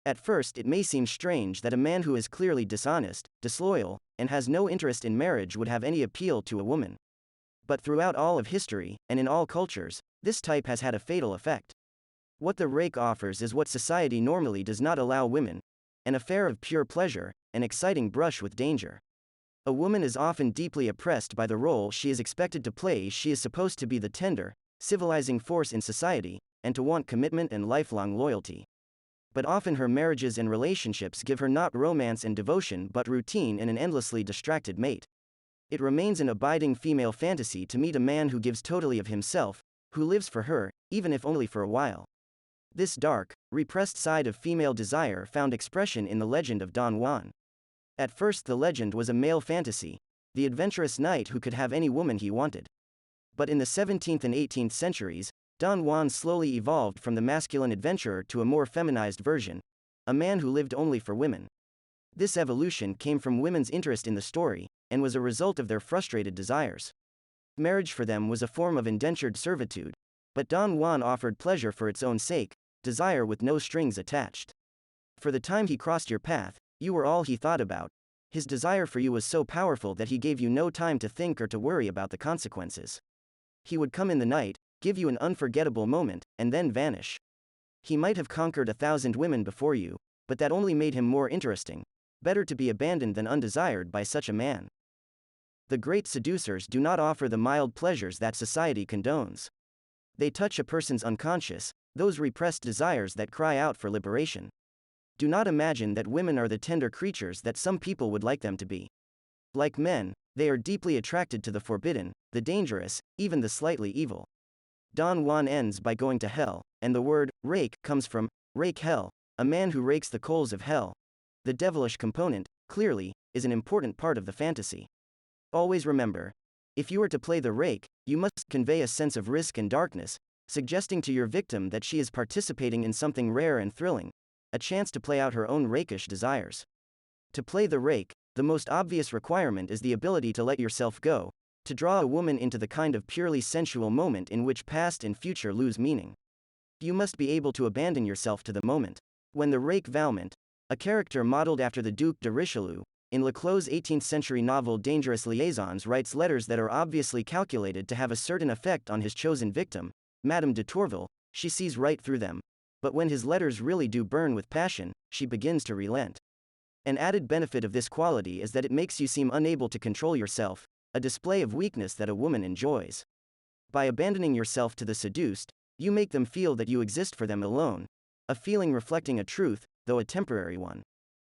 At first, it may seem strange that a man who is clearly dishonest, disloyal, and has no interest in marriage would have any appeal to a woman. But throughout all of history, and in all cultures, this type has had a fatal effect. What the rake offers is what society normally does not allow women: an affair of pure pleasure, an exciting brush with danger. A woman is often deeply oppressed by the role she is expected to play. She is supposed to be the tender, civilizing force in society, and to want commitment and lifelong loyalty. But often her marriages and relationships give her not romance and devotion but routine and an endlessly distracted mate. It remains an abiding female fantasy to meet a man who gives totally of himself, who lives for her, even if only for a while. This dark, repressed side of female desire found expression in the legend of Don Juan. At first, the legend was a male fantasy, the adventurous knight who could have any woman he wanted. But in the 17th and 18th centuries, Don Juan slowly evolved from the masculine adventurer to a more feminized version, a man who lived only for women. This evolution came from women's interest in the story, and was a result of their frustrated desires. Marriage for them was a form of indentured servitude, but Don Juan offered pleasure for its own sake, desire with no strings attached. For the time he crossed your path, you were all he thought about. His desire for you was so powerful that he gave you no time to think or to worry about the consequences. He would come in the night, give you an unforgettable moment, and then vanish. He might have conquered 1,000 women before you, but that only made him more interesting. Better to be abandoned than undesired by such a man. The great seducers do not offer the mild pleasures that society condones. They touch a person's unconscious, those repressed desires that cry out for liberation. Do not imagine that women are the tender creatures that some people would like them to be. Like men, they are deeply attracted to the forbidden, the dangerous, even the slightly evil. Don Juan ends by going to hell, and the word rake comes from rake hell, a man who rakes the coals of hell. The devilish component, clearly, is an important part of the fantasy. Always remember, if you are to play the rake, you must convey a sense of risk and darkness, suggesting to your victim that she is participating in something rare and thrilling, a chance to play out her own rakish desires. To play the rake, the most obvious requirement is the ability to let yourself go, to draw a woman into the kind of purely sensual moment in which past and future lose meaning. You must be able to abandon yourself to the moment. When the rake Valmont, a character modeled after the Duc de Richelieu, in Leclos' 18th-century novel Dangerous Liaisons, writes letters that are obviously calculated to have a certain effect on his chosen victim, Madame de Tourville, she sees right through them. But when his letters really do burn with passion, she begins to relent. An added benefit of this quality is that it makes you seem unable to control yourself, a display of weakness that a woman enjoys. By abandoning yourself to the seduced, you make them feel that you exist for them alone, a feeling reflecting a truth, though a temporary one.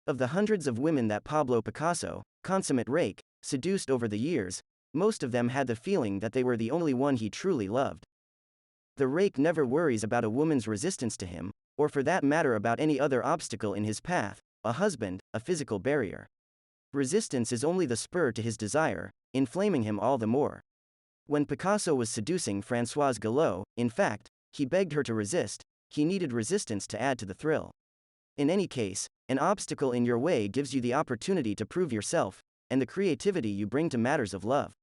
Of the hundreds of women that Pablo Picasso, consummate rake, seduced over the years, most of them had the feeling that they were the only one he truly loved. The rake never worries about a woman's resistance to him, or for that matter about any other obstacle in his path, a husband, a physical barrier. Resistance is only the spur to his desire, inflaming him all the more. When Picasso was seducing Françoise Gallo, in fact, he begged her to resist. He needed resistance to add to the thrill. In any case, an obstacle in your way gives you the opportunity to prove yourself, and the creativity you bring to matters of love.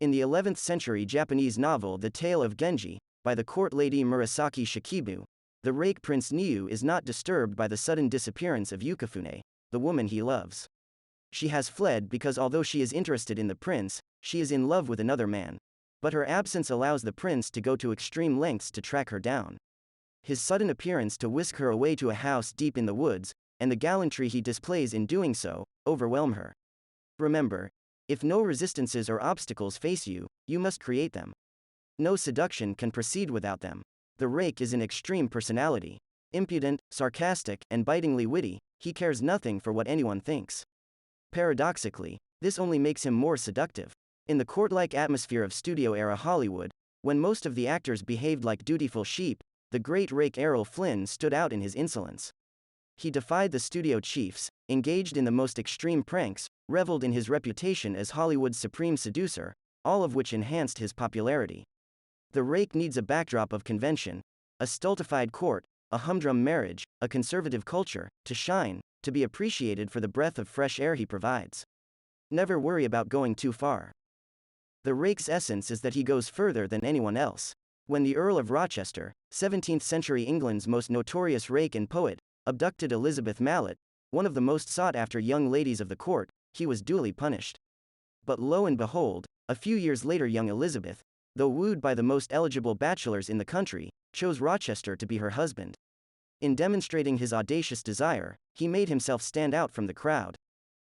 In the 11th century Japanese novel The Tale of Genji, by the court lady Murasaki Shikibu, the rake Prince Niu is not disturbed by the sudden disappearance of Yukifune, the woman he loves. She has fled because although she is interested in the prince, she is in love with another man. But her absence allows the prince to go to extreme lengths to track her down. His sudden appearance to whisk her away to a house deep in the woods, and the gallantry he displays in doing so, overwhelm her. Remember, if no resistances or obstacles face you, you must create them. No seduction can proceed without them. The rake is an extreme personality. Impudent, sarcastic, and bitingly witty, he cares nothing for what anyone thinks. Paradoxically, this only makes him more seductive. In the court-like atmosphere of studio-era Hollywood, when most of the actors behaved like dutiful sheep, the great rake Errol Flynn stood out in his insolence. He defied the studio chiefs, engaged in the most extreme pranks, reveled in his reputation as Hollywood's supreme seducer, all of which enhanced his popularity. The rake needs a backdrop of convention, a stultified court, a humdrum marriage, a conservative culture, to shine, to be appreciated for the breath of fresh air he provides. Never worry about going too far. The rake's essence is that he goes further than anyone else. When the Earl of Rochester, 17th-century England's most notorious rake and poet, abducted Elizabeth Mallet, one of the most sought-after young ladies of the court, he was duly punished. But lo and behold, a few years later young Elizabeth, though wooed by the most eligible bachelors in the country, chose Rochester to be her husband. In demonstrating his audacious desire, he made himself stand out from the crowd.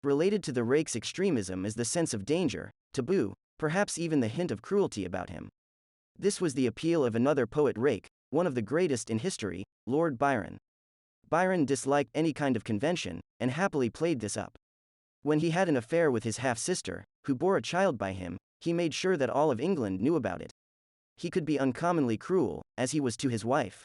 Related to the Rake's extremism is the sense of danger, taboo, perhaps even the hint of cruelty about him. This was the appeal of another poet Rake, one of the greatest in history, Lord Byron. Byron disliked any kind of convention, and happily played this up. When he had an affair with his half-sister, who bore a child by him, he made sure that all of England knew about it. He could be uncommonly cruel, as he was to his wife.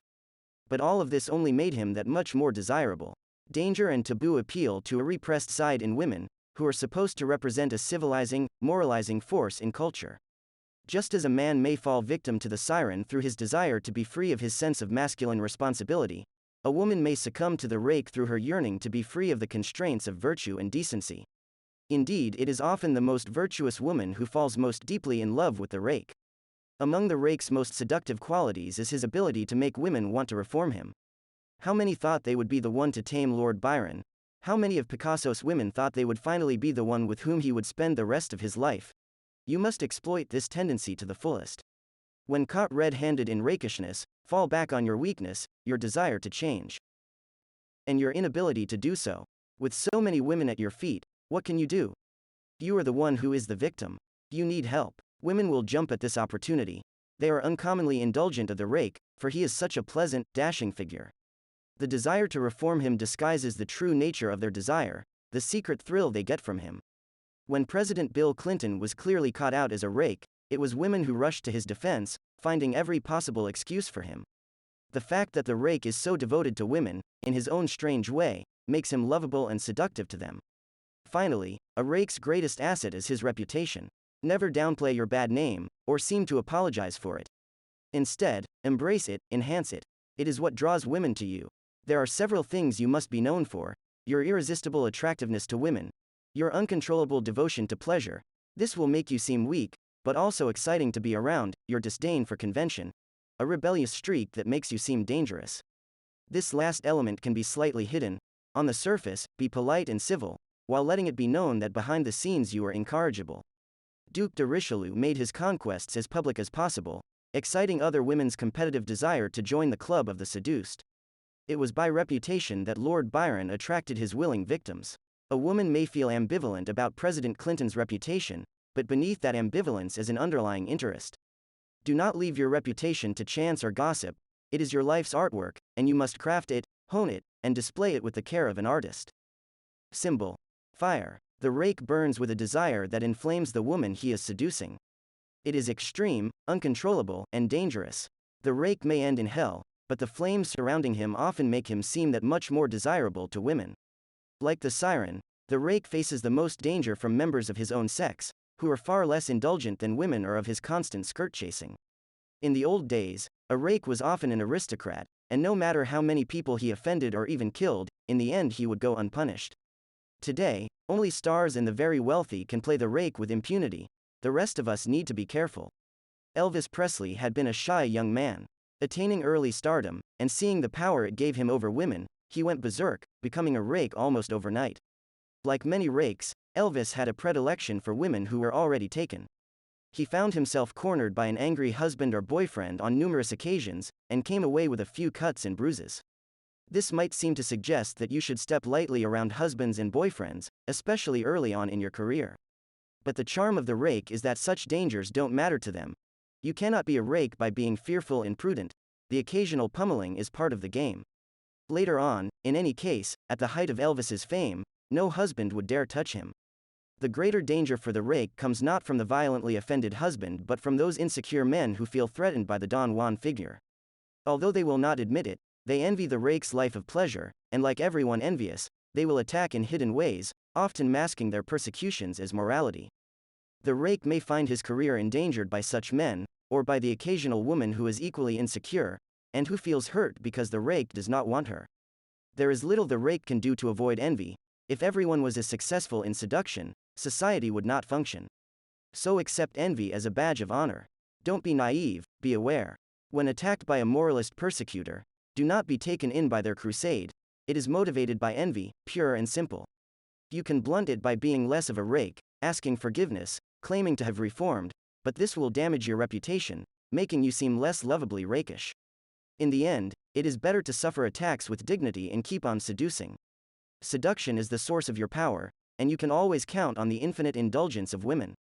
But all of this only made him that much more desirable. Danger and taboo appeal to a repressed side in women, who are supposed to represent a civilizing, moralizing force in culture. Just as a man may fall victim to the siren through his desire to be free of his sense of masculine responsibility, a woman may succumb to the Rake through her yearning to be free of the constraints of virtue and decency. Indeed, it is often the most virtuous woman who falls most deeply in love with the Rake. Among the Rake's most seductive qualities is his ability to make women want to reform him. How many thought they would be the one to tame Lord Byron? How many of Picasso's women thought they would finally be the one with whom he would spend the rest of his life? You must exploit this tendency to the fullest. When caught red-handed in rakishness, fall back on your weakness, your desire to change. And your inability to do so. With so many women at your feet, what can you do? You are the one who is the victim. You need help. Women will jump at this opportunity. They are uncommonly indulgent of the Rake, for he is such a pleasant, dashing figure. The desire to reform him disguises the true nature of their desire, the secret thrill they get from him. When President Bill Clinton was clearly caught out as a Rake, it was women who rushed to his defense, finding every possible excuse for him. The fact that the Rake is so devoted to women, in his own strange way, makes him lovable and seductive to them. Finally, a Rake's greatest asset is his reputation. Never downplay your bad name, or seem to apologize for it. Instead, embrace it, enhance it. It is what draws women to you. There are several things you must be known for: your irresistible attractiveness to women, your uncontrollable devotion to pleasure. This will make you seem weak, but also exciting to be around, your disdain for convention, a rebellious streak that makes you seem dangerous. This last element can be slightly hidden. On the surface, be polite and civil, while letting it be known that behind the scenes you are incorrigible. Duc de Richelieu made his conquests as public as possible, exciting other women's competitive desire to join the club of the seduced. It was by reputation that Lord Byron attracted his willing victims. A woman may feel ambivalent about President Clinton's reputation, but beneath that ambivalence is an underlying interest. Do not leave your reputation to chance or gossip. It is your life's artwork, and you must craft it, hone it, and display it with the care of an artist. Symbol: fire. The Rake burns with a desire that inflames the woman he is seducing. It is extreme, uncontrollable, and dangerous. The Rake may end in hell, but the flames surrounding him often make him seem that much more desirable to women. Like the siren, the Rake faces the most danger from members of his own sex, who are far less indulgent than women are of his constant skirt chasing. In the old days, a Rake was often an aristocrat, and no matter how many people he offended or even killed, in the end he would go unpunished. Today, only stars and the very wealthy can play the Rake with impunity. The rest of us need to be careful. Elvis Presley had been a shy young man. Attaining early stardom, and seeing the power it gave him over women, he went berserk, becoming a Rake almost overnight. Like many Rakes, Elvis had a predilection for women who were already taken. He found himself cornered by an angry husband or boyfriend on numerous occasions, and came away with a few cuts and bruises. This might seem to suggest that you should step lightly around husbands and boyfriends, especially early on in your career. But the charm of the Rake is that such dangers don't matter to them. You cannot be a Rake by being fearful and prudent. The occasional pummeling is part of the game. Later on, in any case, at the height of Elvis's fame, no husband would dare touch him. The greater danger for the Rake comes not from the violently offended husband but from those insecure men who feel threatened by the Don Juan figure. Although they will not admit it, they envy the Rake's life of pleasure, and like everyone envious, they will attack in hidden ways, often masking their persecutions as morality. The Rake may find his career endangered by such men, or by the occasional woman who is equally insecure, and who feels hurt because the Rake does not want her. There is little the Rake can do to avoid envy. If everyone was as successful in seduction, society would not function. So accept envy as a badge of honor. Don't be naive, be aware. When attacked by a moralist persecutor, do not be taken in by their crusade. it is motivated by envy, pure and simple. You can blunt it by being less of a rake, asking forgiveness, claiming to have reformed, but this will damage your reputation, making you seem less lovably rakish. In the end, it is better to suffer attacks with dignity and keep on seducing. Seduction is the source of your power, and you can always count on the infinite indulgence of women.